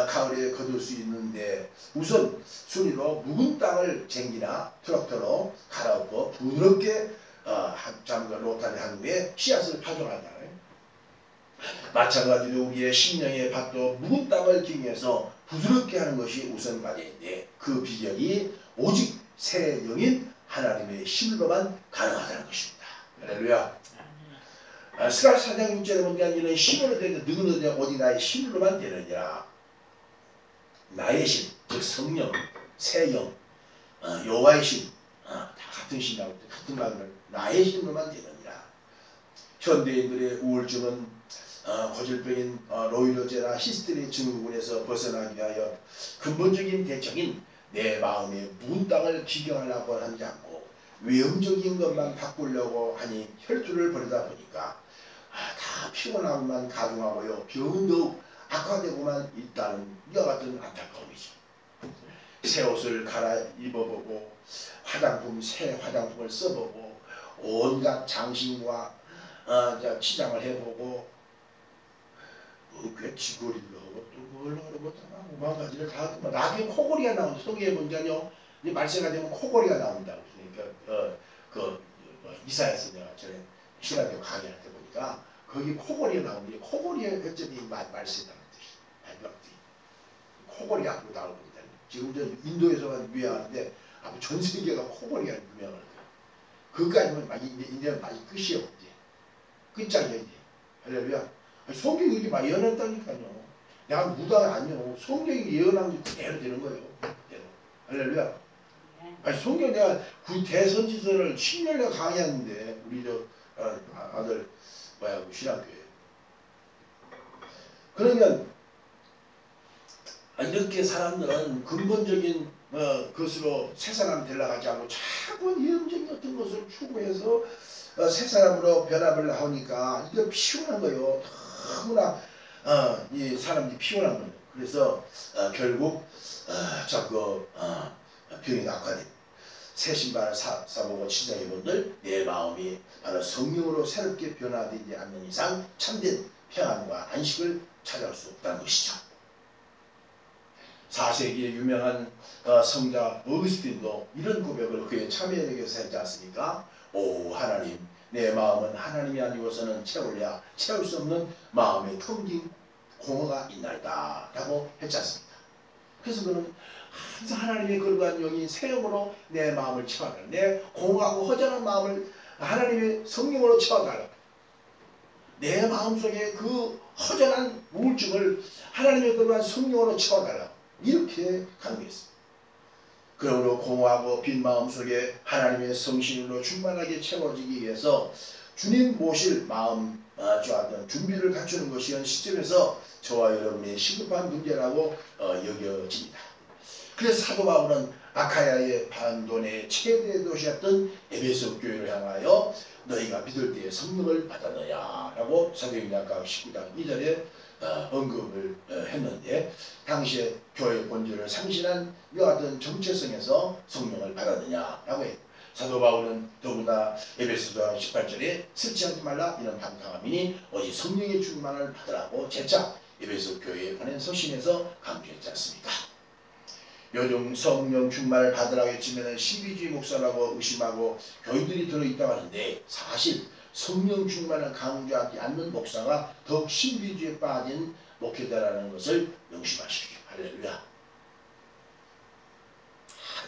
가을에 거둘 수 있는데 우선 순위로 묵은 땅을 쟁기나 트럭터로 갈아엎어 부드럽게 로타리 한 후에 씨앗을 파종한다. 마찬가지로 우리의 심령의 밭도 묵은 땅을 기해서 부드럽게 하는 것이 우선 과제인데 그 비결이 오직 새 영인 하나님의 힘으로만 가능하다는 것입니다. 할렐루야. 스갈 4장 6절에 보면 이는 힘으로 되는 능으로 되는 오직 나의 힘으로만 되느니라. 나의 힘, 즉 성령, 새 영, 여호와의 힘, 다 같은 신이라고 같은 말을 나의 힘으로만 되느니라. 현대인들의 우울증은 고질병인 로이로제나 히스테리 증후군에서 벗어나기 위하여 근본적인 대책인 내 마음의 묵은 땅을 기경하려고 하지 않고 외형적인 것만 바꾸려고 하니 혈투를 벌이다 보니까 다 피곤하고만 가중하고요. 병은 더욱 악화되고만 있다는 이와 같은 안타까움이죠. 새 옷을 갈아입어보고 새 화장품을 써보고 온갖 장신과 치장을 해보고 귀걸이를 하고 또 뭘 하고 오만 가지를 다 하고 나중에 코골이가 나온다. 성경에 보면요 말세가 되면 코골이가 나온다. 그러니까 이사야서 내가 전에 신학교 강의할 때 보니까 거기 코골이가 나오는데 코골이의 어쩌니 말세다는 뜻이 마지막 뜻. 코골이가 앞으로 나올 겁니다. 지금 저 인도에서만 유행하는데 아마 전 세계가 코골이가 유명할 거예요. 그것까지는 이제는 많이 끝이에요. 이제 끝장이에요. 이제 할렐루야. 성경이 이렇게 막 예언했다니까요. 내가 무당이 아니요. 성경이 예언한 게 그대로 되는 거예요. 그대로. 할렐루야. 아니 성경 내가 대선지서를 10년 내가 강의했는데 우리 저 아들 신학교에. 그러면 이렇게 사람들은 근본적인 것으로 새 사람 되려고 하지 않고 자꾸 예언적인 어떤 것을 추구해서 새 사람으로 변화를 하니까 이거 피곤한 거예요. 너무나 이 사람들이 피곤한 거예요. 그래서 결국 자꾸 병이 악화돼. 새 신발을 사보고 시장해본들 내 마음이 바로 성령으로 새롭게 변화되지 않는 이상 참된 평안과 안식을 찾아올 수 없다는 것이죠. 4세기의 유명한 성자 어거스틴도 이런 고백을 그의 참회력에서 했지 않습니까? 오 하나님, 내 마음은 하나님이 아니고서는 채울 수 없는 마음의 텅 빈 공허가 있나이다 라고 했지 않습니까? 그래서 그는 항상 하나님의 거룩한 영이 새 영으로 내 마음을 채워달라. 내 공허하고 허전한 마음을 하나님의 성령으로 채워달라. 내 마음속에 그 허전한 우울증을 하나님의 거룩한 성령으로 채워달라. 이렇게 강조했습니다. 그러므로 공허하고 빈 마음속에 하나님의 성신으로 충만하게 채워지기 위해서 주님 모실 마음 좋아하던 준비를 갖추는 것이 현 시점에서 저와 여러분의 시급한 문제라고 여겨집니다. 그래서 사도 바울은 아카야의 반도의 최대 도시였던 에베소 교회를 향하여 너희가 믿을 때에 성령을 받았느냐 라고 사도행전가 19장 2절에 언급을 했는데 당시에 교회의 본질을 상실한 이와 같은 정체성에서 성령을 받았느냐 라고 해요. 사도 바울은 더구나 에베소서 18절에 설치하지 말라 이런 방탕함이니 오직 성령의 충만을 받으라고 재차 에베소 교회에 보낸 서신에서 강조했지 않습니까? 요즘 성령 충만을 받으라고 했지만 신비주의 목사라고 의심하고 교인들이 들어있다고 하는데 사실 성령 충만을 강조하지 않는 목사가 더욱 신비주의에 빠진 목회자라는 것을 명심하십시오. 할렐루야.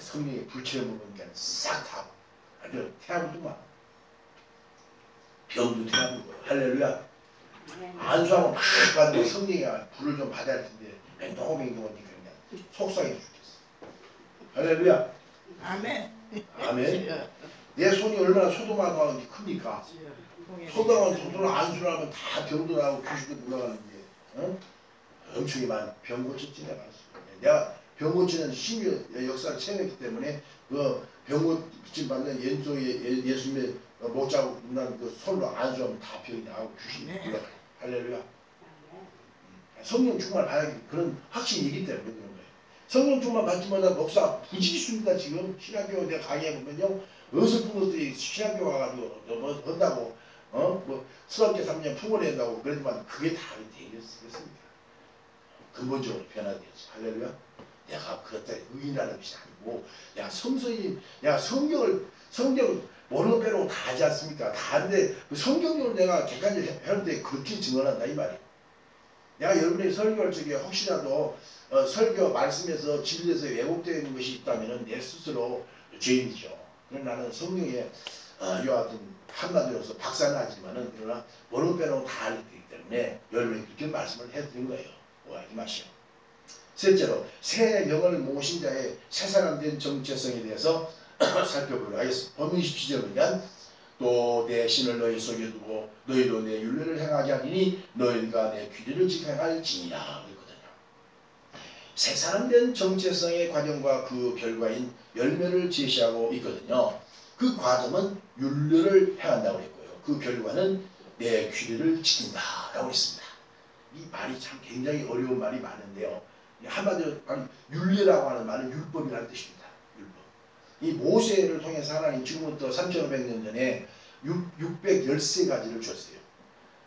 성령의 불체험을 보니까 싹 다 태아부도만 병도 태아부고 할렐루야. 안수하고 막 받으면 성령이 불을 좀 받아야 할 텐데 맹동맹동하니까 그냥 속상해 죽겠어. 할렐루야. 아멘. 아멘. 내 손이 얼마나 소돔하고 큽니까? 소돔은 안수를 하면 다 병도 나고 귀신도 올라가는데 엄청이 많은 병 고쳤지 내가 병 고치는 신의 역사를 체험했기 때문에 그 병 고침 받는 예수님의 못 자고 있는 그 손으로 안수하면 다 병이 나고 귀신이 올라가요. 할렐루야. 성령 충만을 받아야 그런 확신이기 때문에 그런 거예요. 성령 충만 받지 못한 목사 부지기수입니다. 지금 신학교 내가 강의해 보면요, 어설픈 것들이 신학교 가가지고 뭐 한다고 뭐 수학계 3년 풍원한다고 그러지만 그게 다 되겠습니까? 근본적으로 변화되었어. 할렐루야. 내가 그렇다 의인하는 것이 아니고 내가 성서인 내가 성경 모르는 거 빼놓고 다 하지 않습니까? 다 하는데 그 성경적으로 내가 객관적으로 해볼 때 그렇게 증언한다 이 말이에요. 내가 여러분의 설교할 적에 혹시라도 설교 말씀에서 진리에서 왜곡되는 것이 있다면 내 스스로 죄인이죠. 그러나 나는 성경에 이와 같은 한마디로서 박사는 하지만은 그러나 모르는 거 빼놓고 다 알기 때문에 여러분이 그렇게 말씀을 해드린 거예요. 오해하지 마시오. 셋째로 새 영을 모신 자의 새 사람 된 정체성에 대해서 살펴보도록 하겠습니다. 본문 27절을 보면 또 내 신을 너희 속에 두고 너희도 내 율례를 행하게 하리니 너희가 내 규례를 지켜할지니라 그랬거든요. 새 사람 된 정체성의 과정과 그 결과인 열매를 제시하고 있거든요. 그 과정은 율례를 행한다고 했고요. 그 결과는 내 규례를 지킨다라고 했습니다. 이 말이 참 굉장히 어려운 말이 많은데요. 한마디로 율례라고 하는 말은 율법이라는 뜻입니다. 율법. 이 모세를 통해서 하나님 지금부터 3500년 전에 613가지를 줬어요.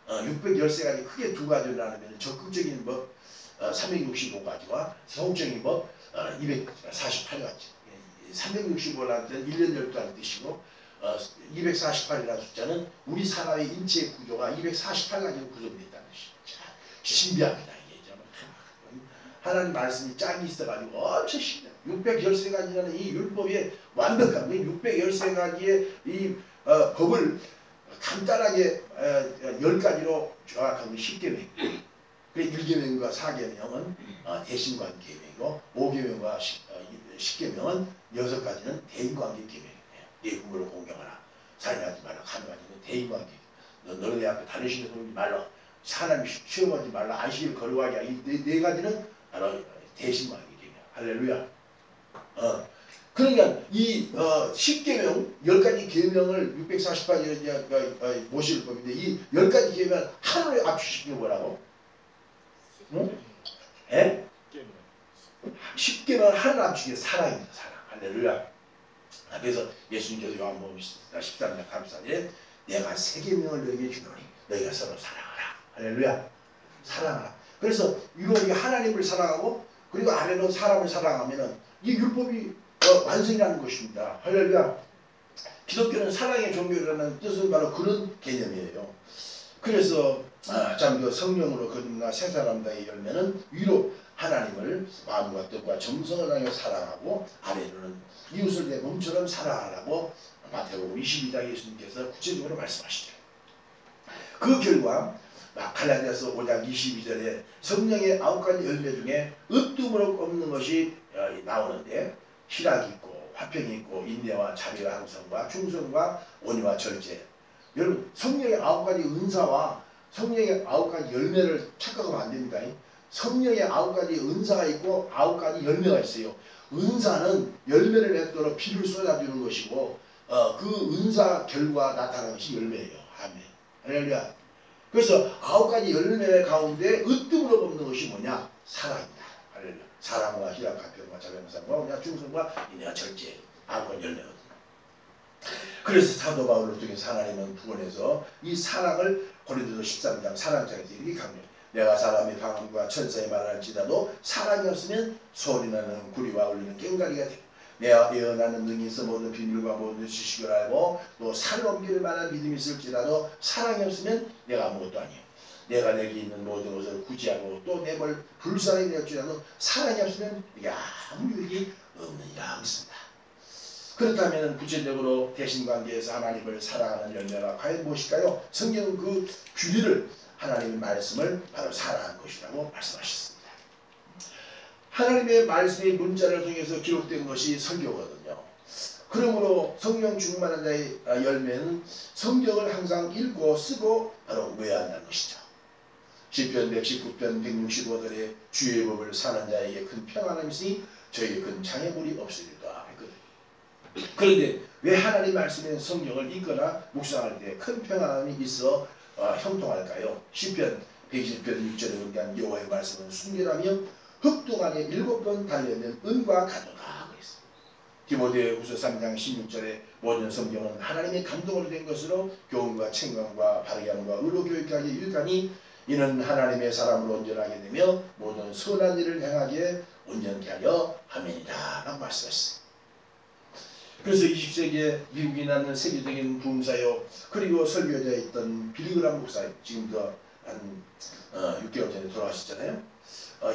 613가지 크게 두 가지를 나누면 적극적인 법 365가지와 소극적인 법 248가지. 365라는 뜻은 1년 12라는 뜻이고 248이라는 숫자는 우리 사람의 인체 구조가 248가지로 구성되어 있다는 뜻입니다. 신비합니다. 이게 하나님 말씀이 짝이 있어가지고 엄청 신기해요. 613가지라는 이 율법의 완벽한 613가지의 이 법을 간단하게 10가지로 조각하면 10계명. 그래 1계명과 4계명은 대신관계명이고 5계명과 10계명은 6가지는 대인관계계명이에요. 네 부모를 공경하라. 살인하지 마라. 간음하지 마라. 대인관계. 너는 내 앞에 다른 신을 섬기지 말라. 하나님 시험하지 말라. 안식일 거룩하게 하라. 이 네 가지는 바로 대신관계계명. 할렐루야. 그러니까 이 10계명 10가지 계명을 648일 모실 법인데 이 10가지 계명 하나로 압축시키는 뭐라고? 응? 예? 10계명 하나로 압축해 사랑입니다. 사랑. 할렐루야. 그래서 예수님께서 요한복음 13장 34절에 내가 새 계명을 너희에게 주노니 너희가 서로 사랑하라. 할렐루야. 사랑하라. 그래서 이거 하나님을 사랑하고 그리고 아래로 사람을 사랑하면은 이 율법이 완성이라는 것입니다. 할렐루야. 기독교는 사랑의 종교라는 뜻은 바로 그런 개념이에요. 그래서 참 그 성령으로 거듭나 새 사람다의 열매는 위로 하나님을 마음과 뜻과 정성을 다하여 사랑하고 아래로는 이웃을 내 몸처럼 사랑하라고 마태복음 22장 예수님께서 구체적으로 말씀하시죠. 그 결과 갈라디아서 5장 22절에 성령의 9가지 열매 중에 으뜸으로 꼽는 것이 나오는데 희락이 있고 화평이 있고 인내와 자비와 항성과 충성과 온유와 절제. 여러분 성령의 9가지 은사와 성령의 9가지 열매를 착각하면 안 됩니다. 성령의 9가지 은사가 있고 9가지 열매가 있어요. 은사는 열매를 맺도록 피를 쏟아주는 것이고 그 은사 결과 나타나는 것이 열매예요. 아멘. 할렐루야. 그래서 9가지 열매 가운데 으뜸으로 뽑는 것이 뭐냐? 사랑입니다. 할렐루야. 사랑과 희락과 화평과 자비와 온유와 충성과 인내와 절제. 9가지 열매거든요. 그래서 사도 바울을 통해서 하나님은 부원해서 이 사랑을 고린도서 13장 사랑장에서 이렇게 강조해요. 내가 사람의 방언과 천사의 말을 할지라도 사랑이 없으면 소리나는 구리와 울리는 꽹과리가 되고 내가 예언하는 능히 있어 모든 비밀과 모든 지식을 알고 또 산을 옮길 만한 믿음이 있을지라도 사랑이 없으면 내가 아무것도 아니에요. 내가 내게 있는 모든 것을 구제하고 또 내 뭘 불쌍히 될지라도 사랑이 없으면 이게 아무 유익이 없느니라 했습니다. 그렇다면 구체적으로 대신관계에서 하나님을 사랑하는 열매가 과연 무엇일까요? 성경은 그 규리를 하나님의 말씀을 바로 사랑한 것이라고 말씀하셨습니다. 하나님의 말씀의 문자를 통해서 기록된 것이 설교거든요. 그러므로 성령 충만한 자의 열매는 성경을 항상 읽고 쓰고 바로 외워한다는 것이죠. 시편 119편 165절에 주의 법을 사는 자에게 큰 평안함이 있으니 저에게 큰 장애물이 없으리라 했거든요. 그런데 왜 하나님 말씀의 성경을 읽거나 묵상할 때 큰 평안함이 있어 형통할까요? 시편 120편 6절에 보니까 여호와의 말씀은 순결하며 흑동안에 7번 달려있는 은과 같노라 그랬어요. 디모데후서 3장 16절에 모든 성경은 하나님의 감동으로 된 것으로 교훈과 책망과 바르게 함과 의로 교육하기 유익하니 이는 하나님의 사람으로 온전하게 되며 모든 선한 일을 행하기에 온전케 하려 함이니라 라고 말씀했어요. 그래서 20세기에 미국이 낳는 세계적인 부흥사요 그리고 설교자에 있던 빌리그람 목사 지금도 한 6개월 전에 돌아가셨잖아요.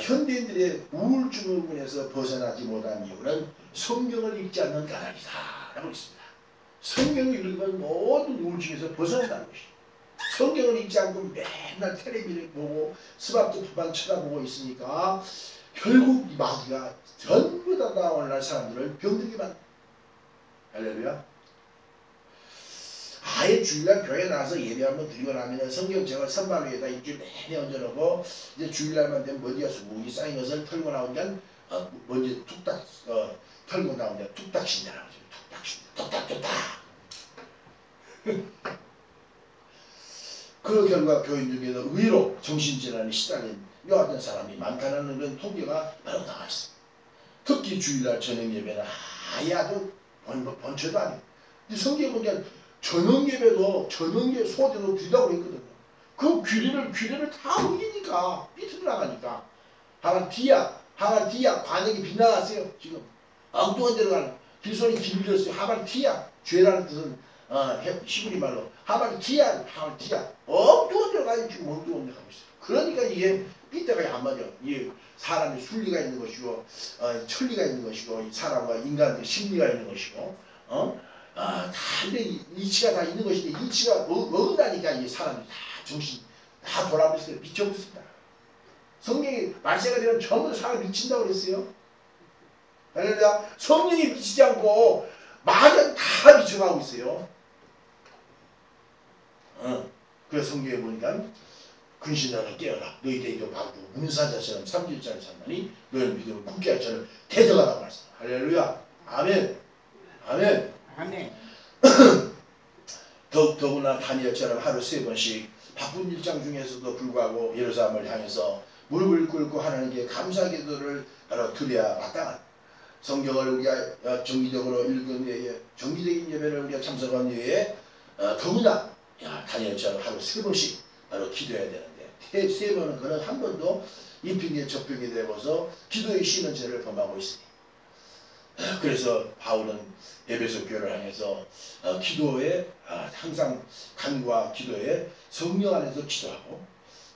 현대인들의 우울증 의문에서 벗어나지 못한 이유는 성경을 읽지 않는 까닭이다 라고 있습니다. 성경을 읽으면 모든 우울증에서 벗어난다는 것이죠. 성경을 읽지 않고 맨날 텔레비를 보고 스마트폰만 쳐다보고 있으니까 결국 이 마귀가 전부 다 오늘날 사람들을 병들게 만듭니다. 할렐루야. 아예 주일날 교회 나와서 예배 한번 드리고 나면 성경책을 선반 위에다 일주일 내내 얹어놓고 이제 주일날만 되면 먼지가 수북이 쌓인 것을 털고 나오니까 먼지 툭딱 털고 나오니까 툭딱 신자라고 하죠. 툭딱 신자. 툭딱. 그 결과 교인 중에서 의외로 정신질환에 시달린 이와 같은 사람이 많다는 그런 통계가 바로 나와 있습니다. 특히 주일날 저녁 예배는 아예 아주 번처도 아니에요. 성경에 보니까 저녁 예배도 저녁 소대도 드리라고 했거든요. 그 규례를 다 어기니까 삐뚤어 나가니까 하나 뒤야 관역이 빗나갔어요. 지금 엉뚱한 데로 가는 길손이 길들였어요. 하반 뒤야 죄라는 뜻은 히브리 말로 하반 뒤야 엉뚱한 데로 가니 지금 엉뚱한 데 가고 있어요. 그러니까 이게 삐뚤어가 안 맞아. 이게 사람이 순리가 있는 것이고 천리가 있는 것이고 사람과 인간의 심리가 있는 것이고 다 이치가 다 있는 것인데 이치가 어긋나니까 이 사람이 다 정신 다 돌아버렸어요. 미쳐버렸습니다. 성경이 말세가 되면 전부 사람이 미친다고 그랬어요. 할렐루야. 성령이 미치지 않고 마귀는 다 미쳐가고 있어요. 그래서 성경에 보니까 근신하라 깨어라 너희 대기도 바르고 문사자처럼 3일짜리 산다니 너희 믿음을 굳게 할 저를 대적하라고 말씀. 할렐루야. 아멘. 아멘. 아멘. 더구나 다니엘처럼 하루 3번씩 바쁜 일정 중에서도 불구하고 예루살렘을 향해서 무릎을 꿇고 하나님께 감사기도를 바로 드려야 마땅한 성경을 우리가 정기적으로 읽은 후에 정기적인 예배를 우리가 참석한 후에 더구나 다니엘처럼 하루 3번씩 바로 기도해야 되는데 3번은 그는 한 번도 이 핑계 저 핑계 대고서 기도의 쉬는 죄를 범하고 있으니 그래서 바울은 에베소 교회를 향해서 기도에 항상 간구와 기도에 성령 안에서 기도하고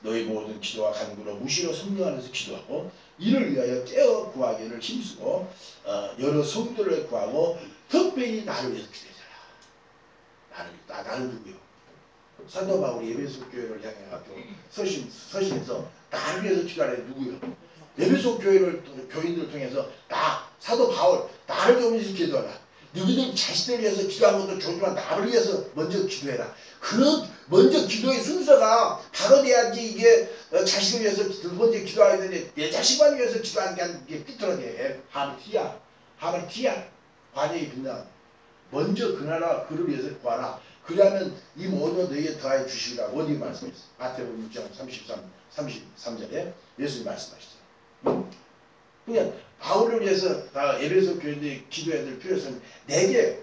너희 모든 기도와 간구로 무시로 성령 안에서 기도하고 이를 위하여 깨어 구하기를 힘쓰고 여러 성도를 구하고 특별히 나를 위해서 기도해라. 나는 누구요? 사도 바울이 에베소 교회를 향해가지고 서신에서 나를 위해서 기도하래. 누구요? 에베소 교인들을 통해서 사도 바울 나를 좀 위해서 기도하라. 너희들 자신을 위해서 기도한 것도 좋지만 나를 위해서 먼저 기도해라. 그런 먼저 기도의 순서가 바로 돼야지 이게 자신을 위해서 두 번째 기도해야 되는데 내 자신만 위해서 기도하니까 이게 삐뚤어져. 하마티야 관역이 빛나. 먼저 그 나라 그를 위해서 구하라. 그러면 이 모든 너희에 더하여 주시리라고 어디 말씀했어요? 마태복음 6장 33절에 예수님 말씀하시죠. 그냥 바울을 위해서 에베소 교인들이 기도해야 될 필요성은 내게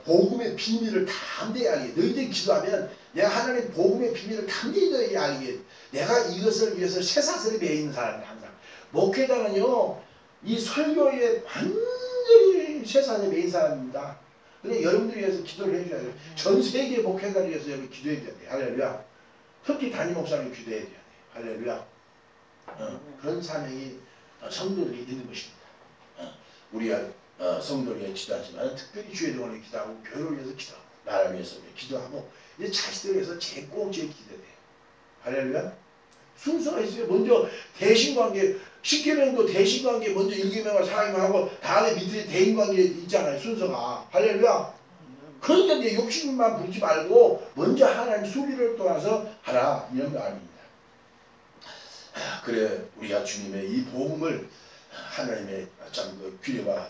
복음의 비밀을 담대히 알게. 너희들이 기도하면 내가 하나님 복음의 비밀을 담대히 알게. 내가 이것을 위해서 쇠사슬에 매여 있는 사람이야. 항상 목회자는요 이 설교에 완전히 쇠사슬에 매인 사람입니다. 그래 여러분들을 위해서 기도를 해줘야 돼요. 전 세계 목회자를 위해서 여러분 기도해줘야 돼요. 할렐루야. 특히 담임 목사님 기도해줘야 돼요. 할렐루야. 그런 사명이 성도들이 있는 것입니다. 우리가 성도를 위해 기도하지만 특별히 주의 동안에 기도하고 교회를 위해서 기도하고 나라를 위해서 기도하고 이제 자식들을 위해서 제공제에 기도해야 돼요. 할렐루야. 순서가 있어요. 먼저 대신관계 10계명도 대신관계 먼저 1계명을 사랑을 하고 다음에 밑에 대인관계 있잖아요. 순서가. 할렐루야. 그러니까 이제 욕심만 부리지 말고 먼저 하나님 소리를 떠나서 하라 이런 거 아닙니다. 그래 우리가 주님의 이 복음을 하나님의 참 규례와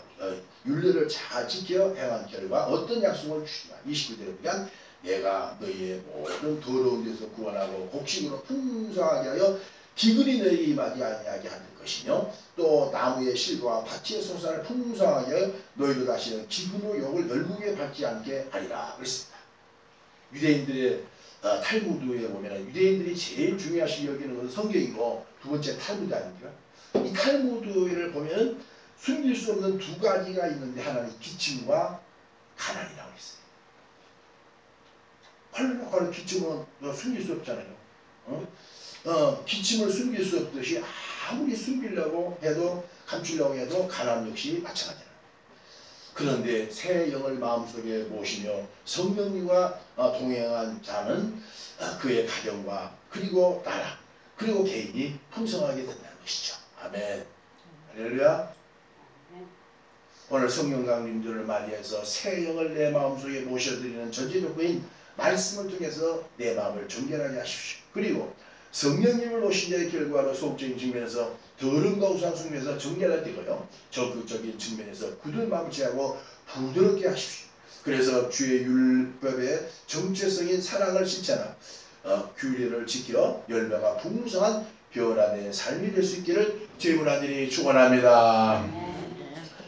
윤례를 잘 지켜 행한 결과 어떤 약속을 주시나 29절에 보면 내가 너희의 모든 더러운 데서 구원하고 곡식으로 풍성하게 하여 비글이 너희 마디 아니하게 하는 것이며 또 나무의 실과 밭의 소산을 풍성하게 하여 너희로 다시는 기근으로 욕을 열무게 받지 않게 하리라 그랬습니다. 유대인들의 탈무드에 보면 유대인들이 제일 중요하시 여기는 것은 성경이고 두 번째 탈무드 아닙니까? 이 탈무드를 보면 숨길 수 없는 두 가지가 있는데 하나는 기침과 가난이라고 했어요. 컬러 기침은 숨길 수 없잖아요. 기침을 숨길 수 없듯이 아무리 숨기려고 해도 감추려고 해도 가난 역시 마찬가지다. 그런데 새 영을 마음속에 모시며 성령님과 동행한 자는 그의 가정과 그리고 나라 그리고 개인이 풍성하게 된다는 것이죠. 아멘. 할렐루야. 오늘 성령 강림절을 맞이해서 새 영을 내 마음속에 모셔드리는 전제 조건인 말씀을 통해서 내 마음을 정결하게 하십시오. 그리고 성령님을 오신 자의 결과로 소극적인 측면에서 더러움과 우상 숭배에서 정결하되고요. 적극적인 측면에서 굳은 마음을 취하고 부드럽게 하십시오. 그래서 주의 율법의 정체성인 사랑을 실천하 규례를 지켜 열매가 풍성한 변화된 삶이 될 수 있기를 주의 하나님이 축원합니다.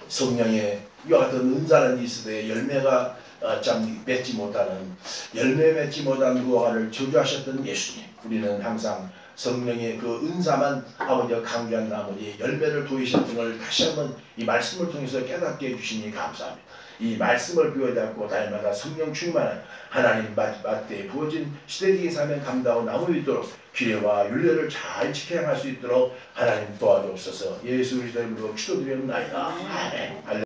성령의 이와 같은 은사는 이 시대에 열매가 맺지 못하는 열매 맺지 못한 무화과를 저주하셨던 예수님, 우리는 항상 성령의 그 은사만 아버지가 강조한 나머지 열매를 보이셨던 걸 다시 한번 이 말씀을 통해서 깨닫게 해주시니 감사합니다. 이 말씀을 부여잡고 달마다 성령 충만한 하나님 마음에 부어진 시대적인 삶의 감당하고 나무 있도록 규례와 율례를 잘 지켜 행할 수 있도록 하나님 도와주옵소서. 예수 그리스도 이름으로 기도드리옵나이다. 아멘.